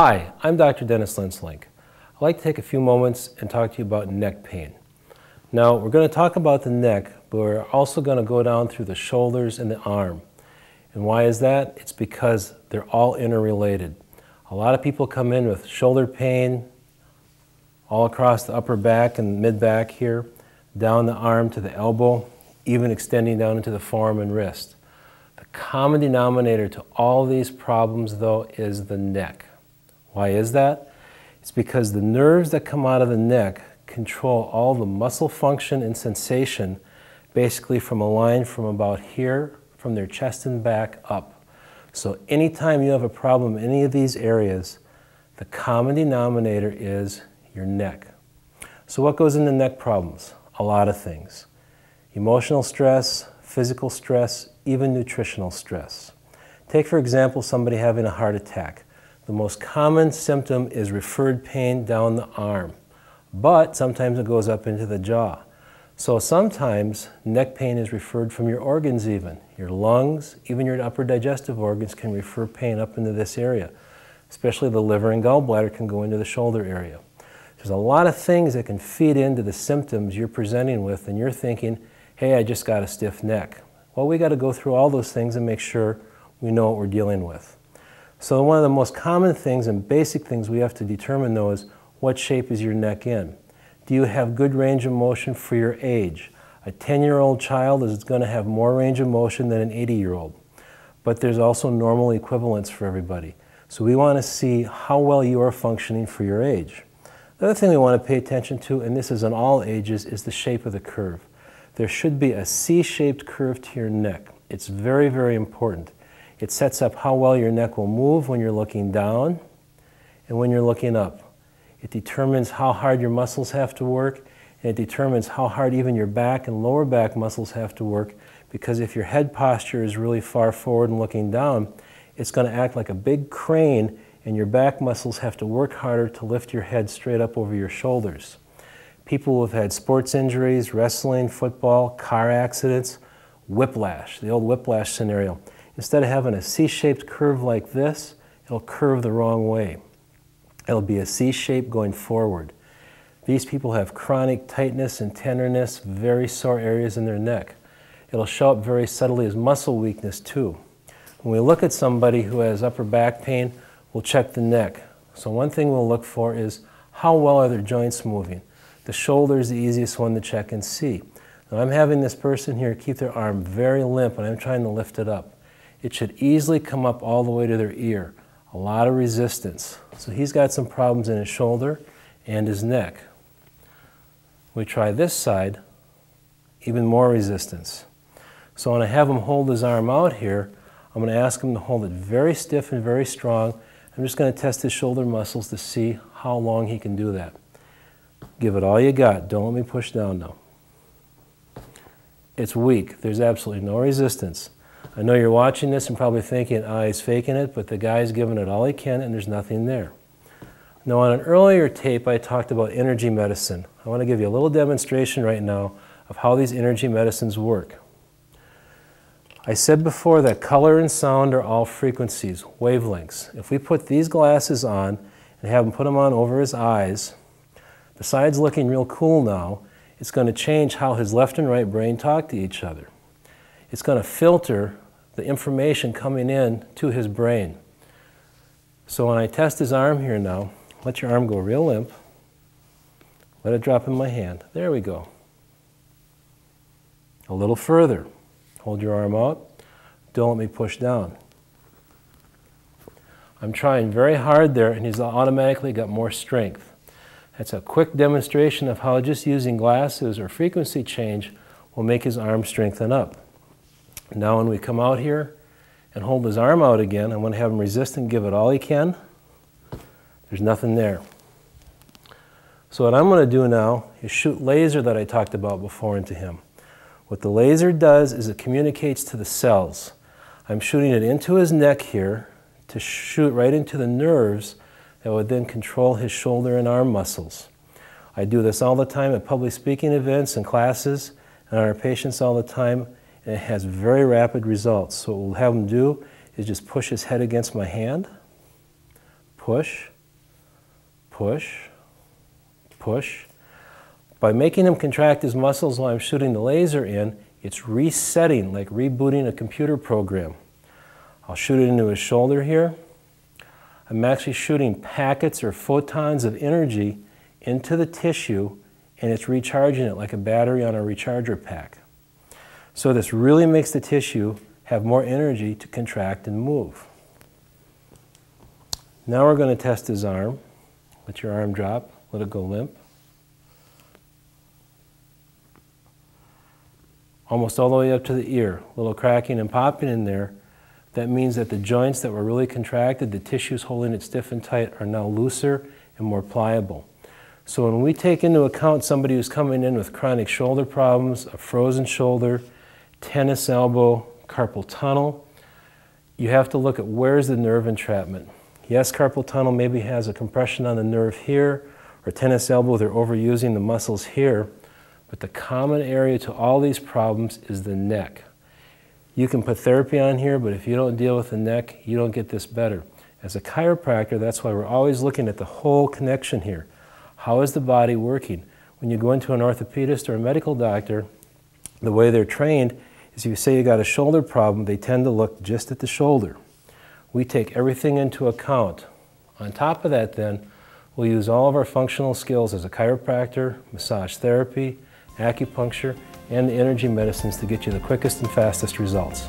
Hi, I'm Dr. Dennis Linslink. I'd like to take a few moments and talk to you about neck pain. Now, we're going to talk about the neck, but we're also going to go down through the shoulders and the arm. And why is that? It's because they're all interrelated. A lot of people come in with shoulder pain all across the upper back and mid-back here, down the arm to the elbow, even extending down into the forearm and wrist. The common denominator to all these problems, though, is the neck. Why is that? It's because the nerves that come out of the neck control all the muscle function and sensation, basically from a line from about here, from their chest and back up. So anytime you have a problem in any of these areas, the common denominator is your neck. So what goes into neck problems? A lot of things. Emotional stress, physical stress, even nutritional stress. Take, for example, somebody having a heart attack. The most common symptom is referred pain down the arm, but sometimes it goes up into the jaw. So sometimes neck pain is referred from your organs even. Your lungs, even your upper digestive organs can refer pain up into this area. Especially the liver and gallbladder can go into the shoulder area. There's a lot of things that can feed into the symptoms you're presenting with, and you're thinking, hey, I just got a stiff neck. Well, we got to go through all those things and make sure we know what we're dealing with. So one of the most common things and basic things we have to determine, though, is what shape is your neck in? Do you have good range of motion for your age? A 10-year-old child is going to have more range of motion than an 80-year-old. But there's also normal equivalents for everybody. So we want to see how well you are functioning for your age. The other thing we want to pay attention to, and this is in all ages, is the shape of the curve. There should be a C-shaped curve to your neck. It's very, very important. It sets up how well your neck will move when you're looking down and when you're looking up. It determines how hard your muscles have to work, and it determines how hard even your back and lower back muscles have to work, because if your head posture is really far forward and looking down, it's going to act like a big crane, and your back muscles have to work harder to lift your head straight up over your shoulders. People who have had sports injuries, wrestling, football, car accidents, whiplash, the old whiplash scenario. Instead of having a C-shaped curve like this, it'll curve the wrong way. It'll be a C shape going forward. These people have chronic tightness and tenderness, very sore areas in their neck. It'll show up very subtly as muscle weakness too. When we look at somebody who has upper back pain, we'll check the neck. So one thing we'll look for is how well are their joints moving. The shoulder is the easiest one to check and see. Now I'm having this person here keep their arm very limp and I'm trying to lift it up. It should easily come up all the way to their ear. A lot of resistance. So he's got some problems in his shoulder and his neck. We try this side, even more resistance. So when I have him hold his arm out here, I'm going to ask him to hold it very stiff and very strong. I'm just going to test his shoulder muscles to see how long he can do that. Give it all you got. Don't let me push down now. It's weak. There's absolutely no resistance. I know you're watching this and probably thinking, he's faking it, but the guy's giving it all he can and there's nothing there. Now on an earlier tape I talked about energy medicine. I want to give you a little demonstration right now of how these energy medicines work. I said before that color and sound are all frequencies, wavelengths. If we put these glasses on and have him put them on over his eyes, besides looking real cool now, it's going to change how his left and right brain talk to each other. It's going to filter the information coming in to his brain. So when I test his arm here now, let your arm go real limp. Let it drop in my hand. There we go. A little further. Hold your arm out. Don't let me push down. I'm trying very hard there and he's automatically got more strength. That's a quick demonstration of how just using glasses or frequency change will make his arm strengthen up. Now when we come out here and hold his arm out again, I'm going to have him resist and give it all he can. There's nothing there. So what I'm going to do now is shoot laser that I talked about before into him. What the laser does is it communicates to the cells. I'm shooting it into his neck here to shoot right into the nerves that would then control his shoulder and arm muscles. I do this all the time at public speaking events and classes and on our patients all the time. And it has very rapid results. So what we'll have him do is just push his head against my hand, push, push, push. By making him contract his muscles while I'm shooting the laser in, it's resetting, like rebooting a computer program. I'll shoot it into his shoulder here. I'm actually shooting packets or photons of energy into the tissue, and it's recharging it like a battery on a recharger pack. So this really makes the tissue have more energy to contract and move. Now we're going to test his arm. Let your arm drop, let it go limp. Almost all the way up to the ear, a little cracking and popping in there. That means that the joints that were really contracted, the tissues holding it stiff and tight, are now looser and more pliable. So when we take into account somebody who's coming in with chronic shoulder problems, a frozen shoulder, tennis elbow, carpal tunnel, you have to look at where's the nerve entrapment. Yes, carpal tunnel maybe has a compression on the nerve here, or tennis elbow, they're overusing the muscles here, but the common area to all these problems is the neck. You can put therapy on here, but if you don't deal with the neck, you don't get this better. As a chiropractor, that's why we're always looking at the whole connection here. How is the body working? When you go into an orthopedist or a medical doctor, the way they're trained is if you say you got a shoulder problem, they tend to look just at the shoulder. We take everything into account. On top of that then, we'll use all of our functional skills as a chiropractor, massage therapy, acupuncture, and the energy medicines to get you the quickest and fastest results.